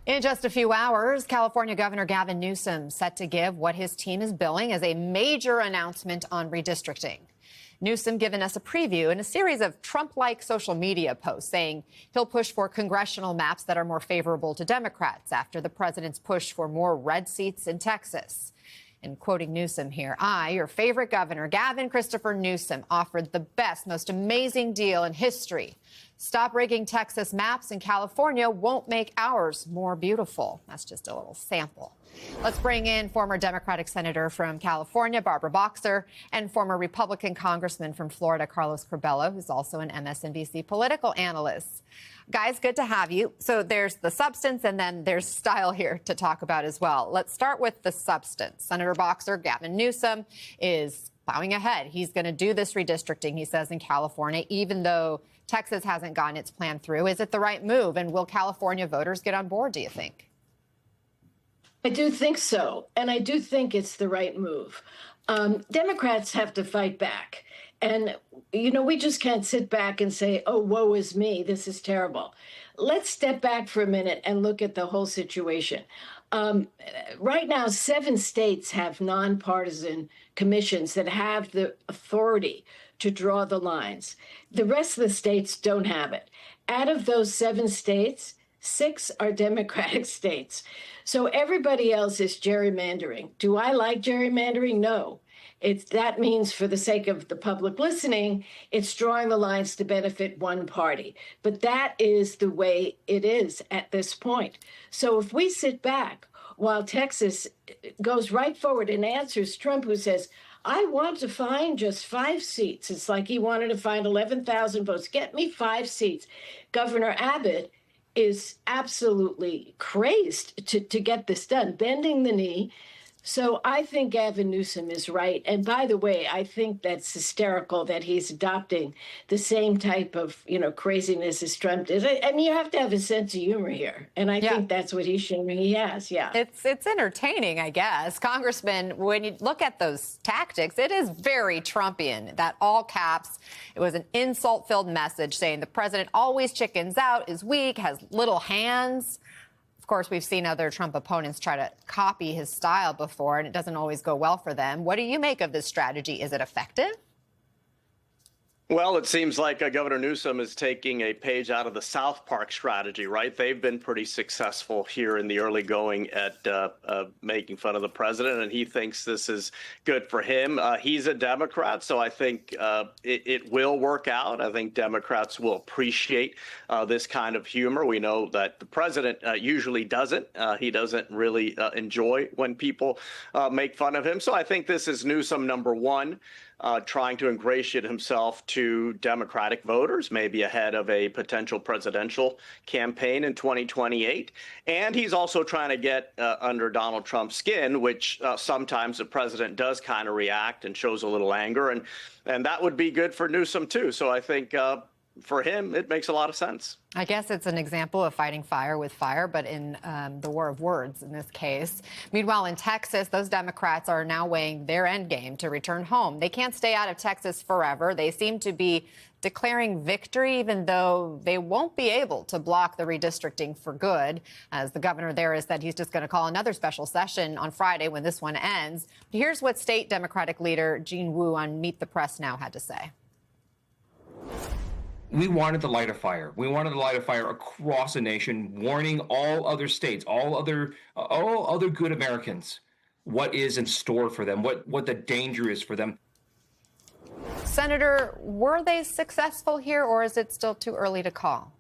In just a few hours, California Governor Gavin Newsom set to give what his team is billing as a major announcement on redistricting. Newsom giving us a preview in a series of Trump-like social media posts saying he'll push for congressional maps that are more favorable to Democrats after the president's push for more red seats in Texas. And quoting Newsom here, I, your favorite governor, Gavin Christopher Newsom, offered the best, most amazing deal in history. Stop rigging Texas maps, and California won't make ours more beautiful. That's just a little sample. Let's bring in former Democratic Senator from California, Barbara Boxer, and former Republican Congressman from Florida, Carlos Curbelo, who's also an MSNBC political analyst. Guys, good to have you. So there's the substance and then there's style here to talk about as well. Let's start with the substance. Senator Boxer, Gavin Newsom is plowing ahead. He's going to do this redistricting, he says, in California, even though Texas hasn't gotten its plan through. Is it the right move? And will California voters get on board, do you think? I do think so. And I do think it's the right move. Democrats have to fight back. And, you know, we just can't sit back and say, oh, woe is me, this is terrible. Let's step back for a minute and look at the whole situation. Right now, 7 states have nonpartisan commissions that have the authority to draw the lines. The rest of the states don't have it. Out of those 7 states, 6 are Democratic states. So everybody else is gerrymandering. Do I like gerrymandering? No. That means, for the sake of the public listening, it's drawing the lines to benefit one party. But that is the way it is at this point. So if we sit back while Texas goes right forward and answers Trump, who says, I want to find just 5 seats. It's like he wanted to find 11,000 votes. Get me 5 seats. Governor Abbott is absolutely crazed to get this done, bending the knee. So I think Gavin Newsom is right. And by the way, I think that's hysterical that he's adopting the same type of, craziness as Trump is. I mean, you have to have a sense of humor here. And I think that's what he's showing he has. Yeah. It's entertaining, I guess. Congressman, when you look at those tactics, it is very Trumpian. That all caps. It was an insult-filled message saying the president always chickens out, is weak, has little hands. Of course, we've seen other Trump opponents try to copy his style before, and it doesn't always go well for them. What do you make of this strategy? Is it effective? Well, it seems like Governor Newsom is taking a page out of the South Park strategy, right? They've been pretty successful here in the early going at making fun of the president, and he thinks this is good for him. He's a Democrat, so I think it will work out. I think Democrats will appreciate this kind of humor. We know that the president usually doesn't. He doesn't really enjoy when people make fun of him. So I think this is Newsom number one. Trying to ingratiate himself to Democratic voters, maybe ahead of a potential presidential campaign in 2028. And he's also trying to get under Donald Trump's skin, which sometimes the president does kind of react and shows a little anger. And that would be good for Newsom, too. So I think for him, it makes a lot of sense. I guess it's an example of fighting fire with fire, but in the war of words in this case. Meanwhile, in Texas, those Democrats are now weighing their end game to return home. They can't stay out of Texas forever. They seem to be declaring victory, even though they won't be able to block the redistricting for good, as the governor there has said he's just going to call another special session on Friday when this one ends. Here's what state Democratic leader Jean Wu on Meet the Press Now had to say. We wanted to light a fire. We wanted to light a fire across the nation, warning all other states, all other good Americans, what is in store for them, what the danger is for them. Senator, were they successful here, or is it still too early to call?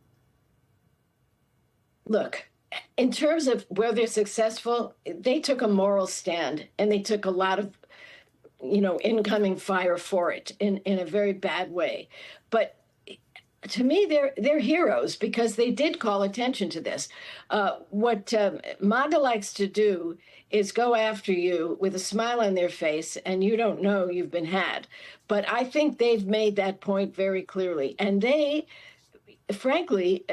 Look, in terms of where they're successful, they took a moral stand, and they took a lot of, incoming fire for it in a very bad way. But to me, they're heroes because they did call attention to this. What MAGA likes to do is go after you with a smile on their face, and you don't know you've been had. But I think they've made that point very clearly. And they, frankly,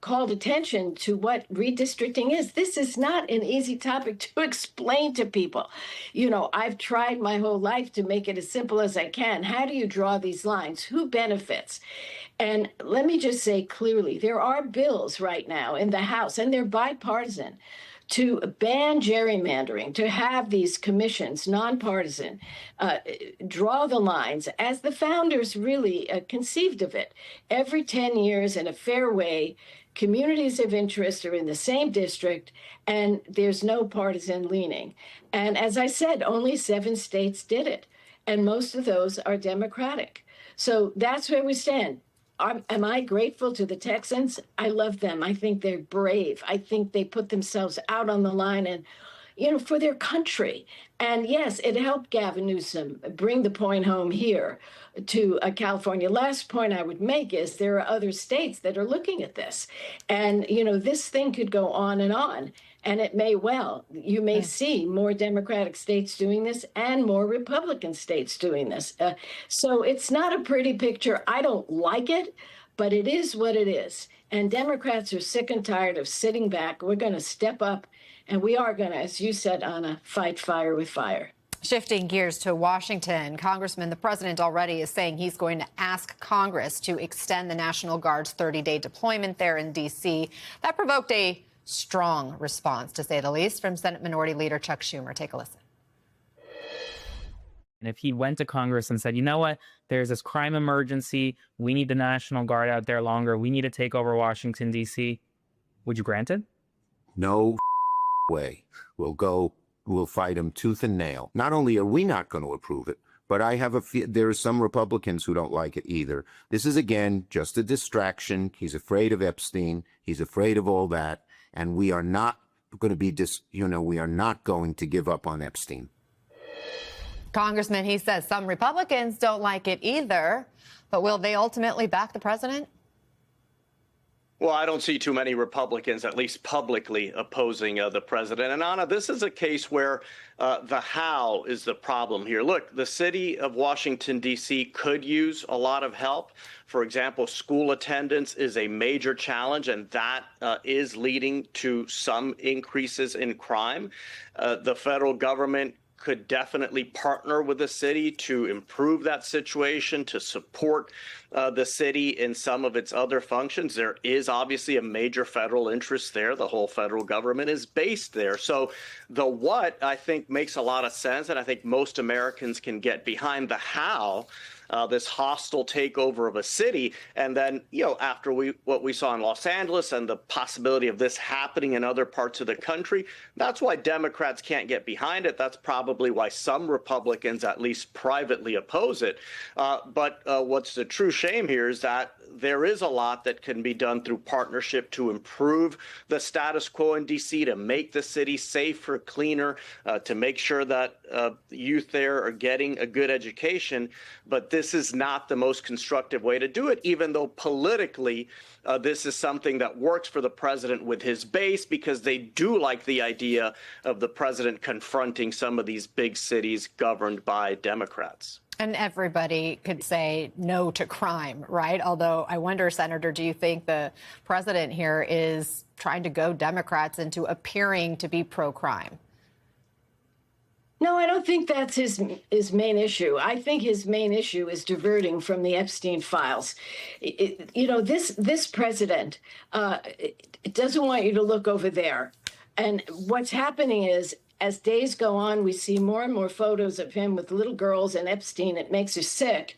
called attention to what redistricting is. This is not an easy topic to explain to people. I've tried my whole life to make it as simple as I can. How do you draw these lines? Who benefits? And let me just say clearly, there are bills right now in the House, and they're bipartisan, to ban gerrymandering, to have these commissions, nonpartisan, draw the lines as the founders really conceived of it. Every 10 years in a fair way, communities of interest are in the same district, and there's no partisan leaning. And as I said, only 7 states did it, and most of those are Democratic. So that's where we stand. Am I grateful to the Texans? I love them. I think they're brave. I think they put themselves out on the line and, for their country. And yes, it helped Gavin Newsom bring the point home here to California. Last point I would make is there are other states that are looking at this. And, this thing could go on, and it may well. You may see more Democratic states doing this and more Republican states doing this. So it's not a pretty picture. I don't like it, but it is what it is. And Democrats are sick and tired of sitting back. We're going to step up, and we are going to, as you said, Anna, fight fire with fire. Shifting gears to Washington, Congressman, the president already is saying he's going to ask Congress to extend the National Guard's 30-day deployment there in D.C. That provoked a strong response, to say the least, from Senate Minority Leader Chuck Schumer. Take a listen. And if he went to Congress and said, you know what, there's this crime emergency, we need the National Guard out there longer, we need to take over Washington, D.C., would you grant it? No way. We'll fight him tooth and nail. Not only are we not going to approve it, but I have there are some Republicans who don't like it either. This is, again, just a distraction. He's afraid of Epstein. He's afraid of all that. And we are not going to be, we are not going to give up on Epstein. Congressman, he says some Republicans don't like it either, but will they ultimately back the president? Well, I don't see too many Republicans, at least publicly, opposing the president. And Anna, this is a case where the how is the problem here. Look, the city of Washington, D.C. could use a lot of help. For example, school attendance is a major challenge, and that is leading to some increases in crime. The federal government could definitely partner with the city to improve that situation, to support the city in some of its other functions. There is obviously a major federal interest there. The whole federal government is based there. So the what, I think, makes a lot of sense, and I think most Americans can get behind the how. This hostile takeover of a city. And then, after what we saw in Los Angeles and the possibility of this happening in other parts of the country, that's why Democrats can't get behind it. That's probably why some Republicans, at least privately, oppose it. But what's the true shame here is that there is a lot that can be done through partnership to improve the status quo in D.C., to make the city safer, cleaner, to make sure that youth there are getting a good education. But this is not the most constructive way to do it, even though politically this is something that works for the president with his base, because they do like the idea of the president confronting some of these big cities governed by Democrats. And everybody could say no to crime, right? Although I wonder, Senator, do you think the president here is trying to go Democrats into appearing to be pro-crime? No, I don't think that's his main issue. I think his main issue is diverting from the Epstein files. This president doesn't want you to look over there. And what's happening is, as days go on, we see more and more photos of him with little girls and Epstein. It makes us sick.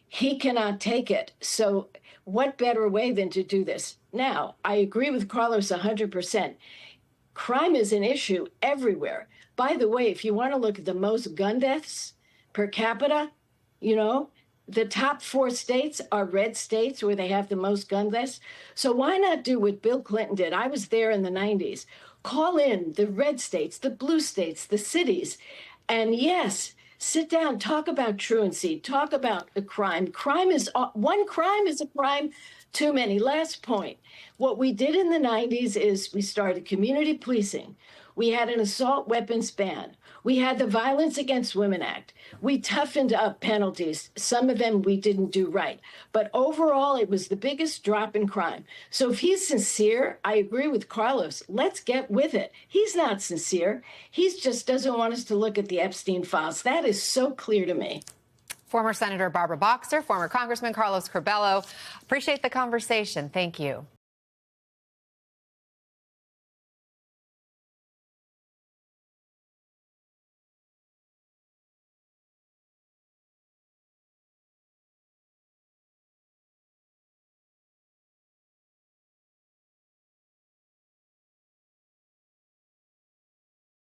He cannot take it. So what better way than to do this? Now, I agree with Carlos 100%. Crime is an issue everywhere. By the way, if you want to look at the most gun deaths per capita, the top 4 states are red states where they have the most gun deaths. So why not do what Bill Clinton did? I was there in the 90s. Call in the red states, the blue states, the cities, and yes, sit down, talk about truancy, talk about the crime. One crime is a crime Too many. Last point. What we did in the 90s is we started community policing. We had an assault weapons ban. We had the Violence Against Women Act. We toughened up penalties. Some of them we didn't do right. But overall, it was the biggest drop in crime. So if he's sincere, I agree with Carlos. Let's get with it. He's not sincere. He just doesn't want us to look at the Epstein files. That is so clear to me. Former Senator Barbara Boxer, former Congressman Carlos Curbelo. Appreciate the conversation. Thank you.